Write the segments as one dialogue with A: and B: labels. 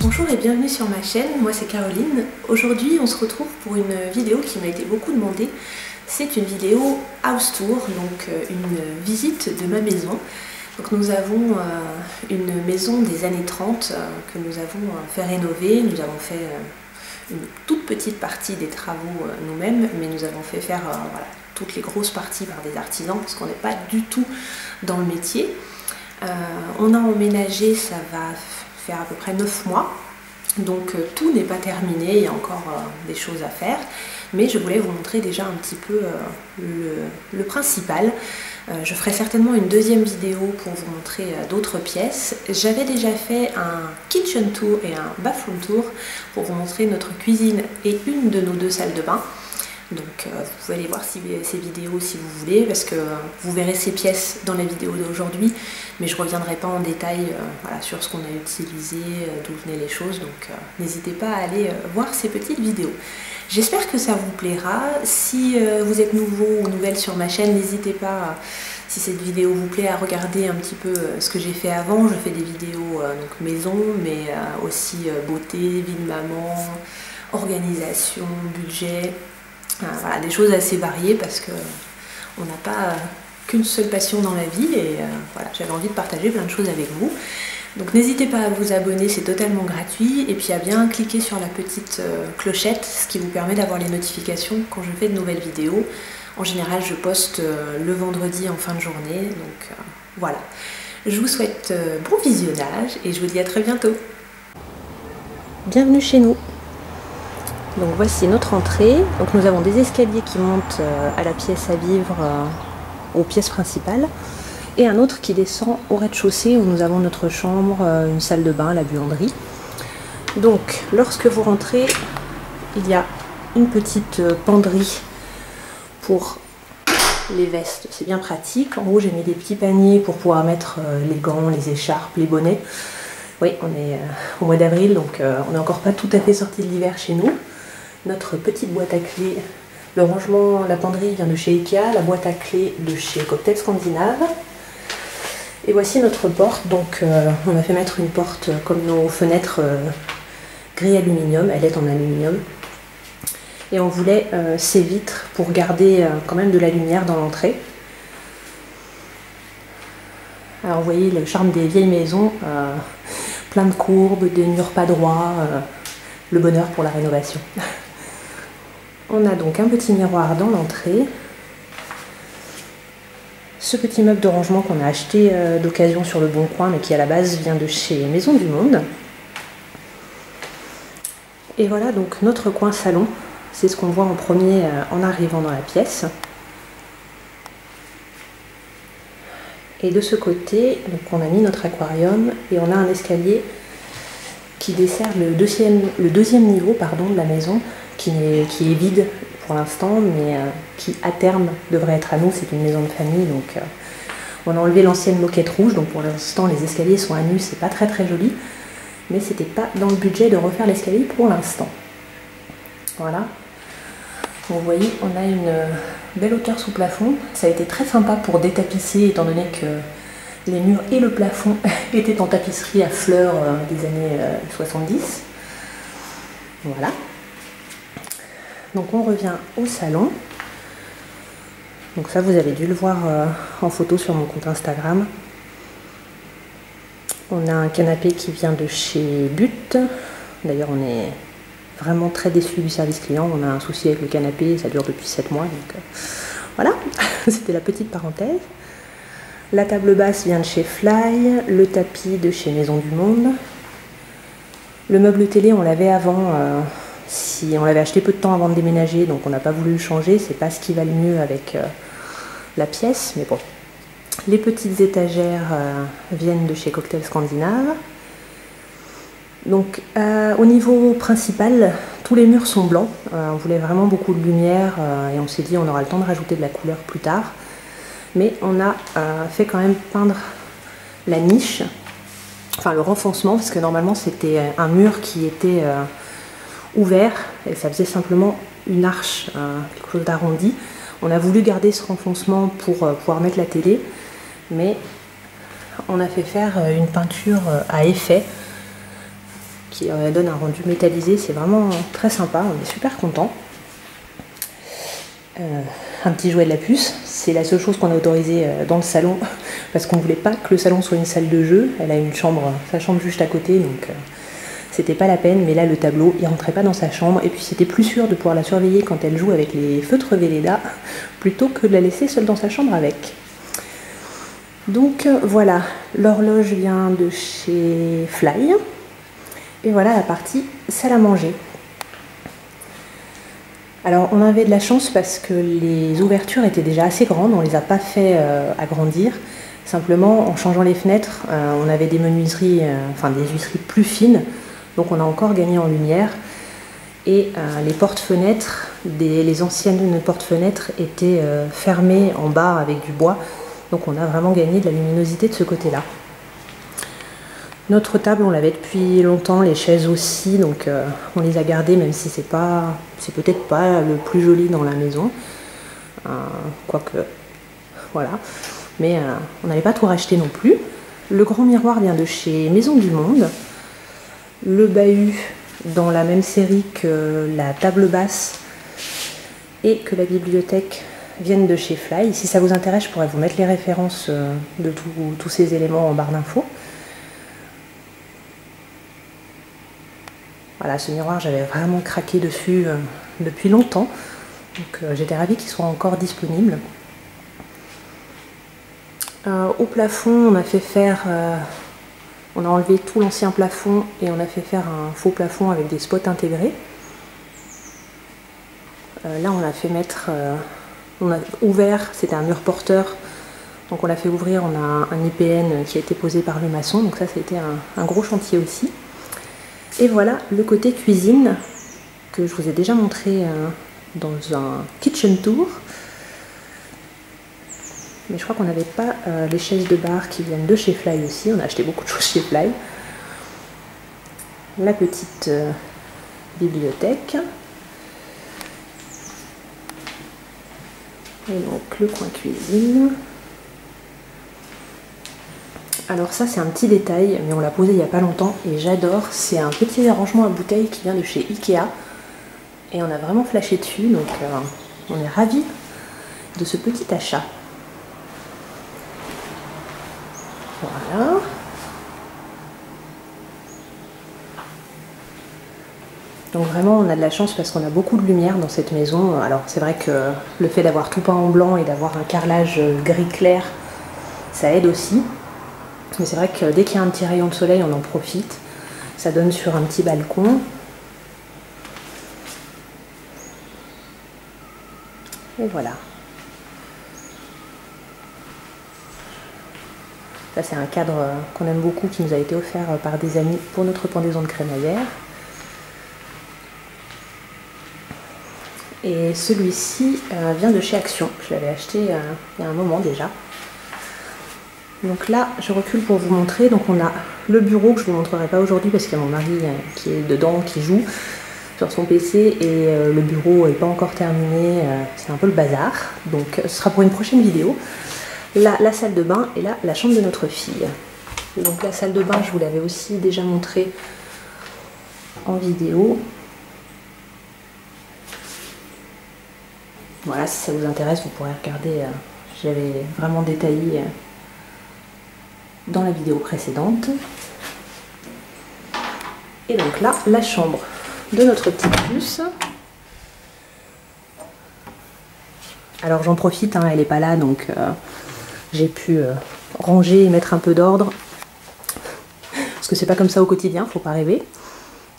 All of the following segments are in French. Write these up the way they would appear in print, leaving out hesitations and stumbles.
A: Bonjour et bienvenue sur ma chaîne, moi c'est Caroline. Aujourd'hui on se retrouve pour une vidéo qui m'a été beaucoup demandée. C'est une vidéo house tour, donc une visite de ma maison. Donc nous avons une maison des années 30 que nous avons fait rénover. Nous avons fait une toute petite partie des travaux nous-mêmes, mais nous avons fait faire voilà, toutes les grosses parties par des artisans parce qu'on n'est pas du tout dans le métier. On a emménagé, ça va faire à peu près 9 mois, donc tout n'est pas terminé, il y a encore des choses à faire, mais je voulais vous montrer déjà un petit peu le principal. Je ferai certainement une deuxième vidéo pour vous montrer d'autres pièces. J'avais déjà fait un kitchen tour et un bathroom tour pour vous montrer notre cuisine et une de nos 2 salles de bain. Donc vous pouvez aller voir ces vidéos si vous voulez, parce que vous verrez ces pièces dans la vidéo d'aujourd'hui, mais je ne reviendrai pas en détail voilà, sur ce qu'on a utilisé, d'où venaient les choses, donc n'hésitez pas à aller voir ces petites vidéos. J'espère que ça vous plaira. Si vous êtes nouveau ou nouvelle sur ma chaîne, n'hésitez pas, si cette vidéo vous plaît, à regarder un petit peu ce que j'ai fait avant. Je fais des vidéos donc maison, mais aussi beauté, vie de maman, organisation, budget. Voilà, des choses assez variées parce que on n'a pas qu'une seule passion dans la vie et voilà, j'avais envie de partager plein de choses avec vous. Donc n'hésitez pas à vous abonner, c'est totalement gratuit, et puis à bien cliquer sur la petite clochette, ce qui vous permet d'avoir les notifications quand je fais de nouvelles vidéos. En général, je poste le vendredi en fin de journée, donc voilà. Je vous souhaite bon visionnage et je vous dis à très bientôt. Bienvenue chez nous. Donc voici notre entrée. Donc nous avons des escaliers qui montent à la pièce à vivre, aux pièces principales, et un autre qui descend au rez-de-chaussée où nous avons notre chambre, une salle de bain, la buanderie. Donc lorsque vous rentrez, il y a une petite penderie pour les vestes, c'est bien pratique. En haut j'ai mis des petits paniers pour pouvoir mettre les gants, les écharpes, les bonnets. Oui, on est au mois d'avril, donc on n'est encore pas tout à fait sorti de l'hiver chez nous. Notre petite boîte à clés, le rangement, la penderie vient de chez Ikea, la boîte à clés de chez Cocktail Scandinave. Et voici notre porte. Donc on a fait mettre une porte comme nos fenêtres gris aluminium, elle est en aluminium. Et on voulait ces vitres pour garder quand même de la lumière dans l'entrée. Alors vous voyez le charme des vieilles maisons, plein de courbes, des murs pas droits, le bonheur pour la rénovation. On a donc un petit miroir dans l'entrée. Ce petit meuble de rangement qu'on a acheté d'occasion sur le Bon Coin, mais qui à la base vient de chez Maison du Monde. Et voilà donc notre coin salon. C'est ce qu'on voit en premier en arrivant dans la pièce. Et de ce côté, donc on a mis notre aquarium et on a un escalier qui dessert le deuxième niveau pardon, de la maison, qui est vide pour l'instant, mais qui à terme devrait être à nous. C'est une maison de famille, donc on a enlevé l'ancienne moquette rouge, donc pour l'instant les escaliers sont à nu, c'est pas très joli, mais c'était pas dans le budget de refaire l'escalier pour l'instant. Voilà. Vous voyez, on a une belle hauteur sous plafond. Ça a été très sympa pour détapisser, étant donné que les murs et le plafond étaient en tapisserie à fleurs des années 70. Voilà. Donc on revient au salon. Donc ça vous avez dû le voir en photo sur mon compte Instagram. On a un canapé qui vient de chez But. D'ailleurs on est vraiment très déçus du service client. On a un souci avec le canapé, ça dure depuis 7 mois. Donc voilà, c'était la petite parenthèse. La table basse vient de chez Fly, le tapis de chez Maison du Monde. Le meuble télé, on l'avait avant, on l'avait acheté peu de temps avant de déménager, donc on n'a pas voulu le changer. C'est pas ce qui va le mieux avec la pièce, mais bon. Les petites étagères viennent de chez Cocktail Scandinave. Donc au niveau principal, tous les murs sont blancs. On voulait vraiment beaucoup de lumière et on s'est dit on aura le temps de rajouter de la couleur plus tard. Mais on a fait quand même peindre la niche, enfin le renfoncement, parce que normalement c'était un mur qui était ouvert et ça faisait simplement une arche, quelque chose d'arrondi. On a voulu garder ce renfoncement pour pouvoir mettre la télé, mais on a fait faire une peinture à effet qui donne un rendu métallisé. C'est vraiment très sympa, on est super content. Un petit jouet de la puce, c'est la seule chose qu'on a autorisé dans le salon parce qu'on voulait pas que le salon soit une salle de jeu. Elle a une chambre, sa chambre juste à côté, donc c'était pas la peine. Mais là le tableau il rentrait pas dans sa chambre et puis c'était plus sûr de pouvoir la surveiller quand elle joue avec les feutres Velleda plutôt que de la laisser seule dans sa chambre avec. Donc voilà, l'horloge vient de chez Fly et voilà la partie salle à manger. Alors on avait de la chance parce que les ouvertures étaient déjà assez grandes, on ne les a pas fait agrandir. Simplement en changeant les fenêtres, on avait des menuiseries, enfin des huisseries plus fines, donc on a encore gagné en lumière. Et les portes-fenêtres, les anciennes portes-fenêtres étaient fermées en bas avec du bois, donc on a vraiment gagné de la luminosité de ce côté-là. Notre table, on l'avait depuis longtemps, les chaises aussi, donc on les a gardées, même si c'est peut-être pas le plus joli dans la maison. Quoique, voilà. Mais on n'allait pas tout racheter non plus. Le grand miroir vient de chez Maison du Monde. Le bahut dans la même série que la table basse et que la bibliothèque viennent de chez Fly. Si ça vous intéresse, je pourrais vous mettre les références de tous ces éléments en barre d'infos. Voilà, ce miroir, j'avais vraiment craqué dessus depuis longtemps, donc j'étais ravie qu'il soit encore disponible. Au plafond, on a fait faire, on a enlevé tout l'ancien plafond et on a fait faire un faux plafond avec des spots intégrés. Là, on a fait mettre, on a ouvert, c'était un mur porteur, donc on l'a fait ouvrir, on a un IPN qui a été posé par le maçon, donc ça, c'était un gros chantier aussi. Et voilà le côté cuisine que je vous ai déjà montré dans un kitchen tour. Mais je crois qu'on n'avait pas les chaises de bar qui viennent de chez Fly aussi. On a acheté beaucoup de choses chez Fly. La petite bibliothèque. Et donc le coin cuisine. Alors ça c'est un petit détail, mais on l'a posé il n'y a pas longtemps et j'adore. C'est un petit arrangement à bouteilles qui vient de chez Ikea. Et on a vraiment flashé dessus, donc on est ravis de ce petit achat. Voilà. Donc vraiment on a de la chance parce qu'on a beaucoup de lumière dans cette maison. Alors c'est vrai que le fait d'avoir tout peint en blanc et d'avoir un carrelage gris clair, ça aide aussi. Mais c'est vrai que dès qu'il y a un petit rayon de soleil, on en profite. Ça donne sur un petit balcon. Et voilà. Ça c'est un cadre qu'on aime beaucoup, qui nous a été offert par des amis pour notre pendaison de crémaillère. Et celui-ci vient de chez Action. Je l'avais acheté il y a un moment déjà. Donc là, je recule pour vous montrer. Donc on a le bureau que je ne vous montrerai pas aujourd'hui parce qu'il y a mon mari qui est dedans, qui joue sur son PC et le bureau n'est pas encore terminé. C'est un peu le bazar. Donc ce sera pour une prochaine vidéo. Là, la salle de bain et là, la chambre de notre fille. Donc la salle de bain, je vous l'avais aussi déjà montré en vidéo. Voilà, si ça vous intéresse, vous pourrez regarder. J'avais vraiment détaillé dans la vidéo précédente. Et donc là, la chambre de notre petite puce. Alors j'en profite, hein, elle n'est pas là, donc j'ai pu ranger et mettre un peu d'ordre. Parce que c'est pas comme ça au quotidien, faut pas rêver.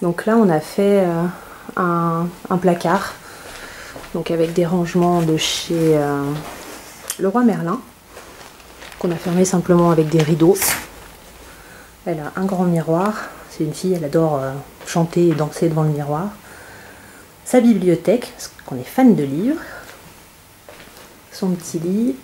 A: Donc là, on a fait un placard. Donc avec des rangements de chez Leroy Merlin. Qu'on a fermé simplement avec des rideaux. Elle a un grand miroir. C'est une fille, elle adore chanter et danser devant le miroir. Sa bibliothèque, parce qu'on est fan de livres. Son petit lit.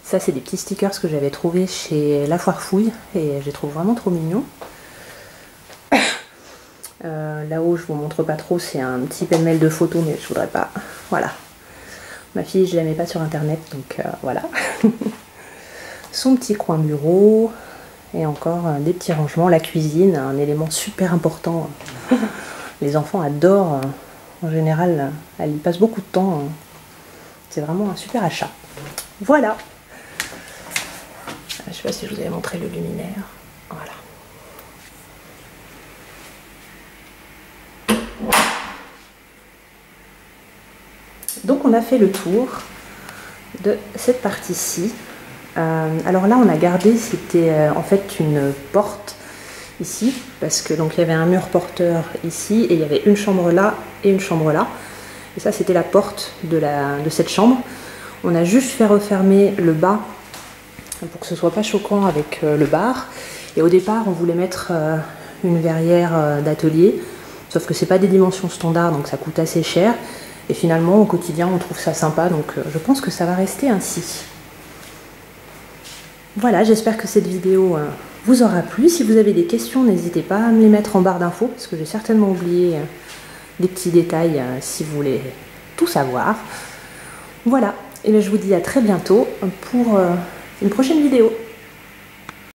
A: Ça, c'est des petits stickers que j'avais trouvés chez La Foire Fouille. Et je les trouve vraiment trop mignons. Là-haut, je vous montre pas trop. C'est un petit pêle-mêle de photos, mais je voudrais pas. Voilà. Ma fille, je la mets pas sur internet, donc voilà. Son petit coin bureau,
B: Et encore des petits rangements. La cuisine, un élément super important. Les enfants adorent. En général, elles y passent beaucoup de temps. C'est vraiment un super achat. Voilà. Je ne sais pas si je vous avais montré le luminaire. Voilà. Donc on a fait le tour de cette partie-ci. Alors là on a gardé, c'était en fait une porte ici, parce que donc il y avait un mur porteur ici, et il y avait une chambre là et une chambre là. Et ça c'était la porte de cette chambre. On a juste fait refermer le bas pour que ce soit pas choquant avec le bar. Et au départ on voulait mettre une verrière d'atelier, sauf que c'est pas des dimensions standards, donc ça coûte assez cher. Et finalement, au quotidien, on trouve ça sympa, donc je pense que ça va rester ainsi. Voilà, j'espère que cette vidéo vous aura plu. Si vous avez des questions, n'hésitez pas à me les mettre en barre d'infos, parce que j'ai certainement oublié des petits détails si vous voulez tout savoir. Voilà, et bien je vous dis à très bientôt pour une prochaine vidéo.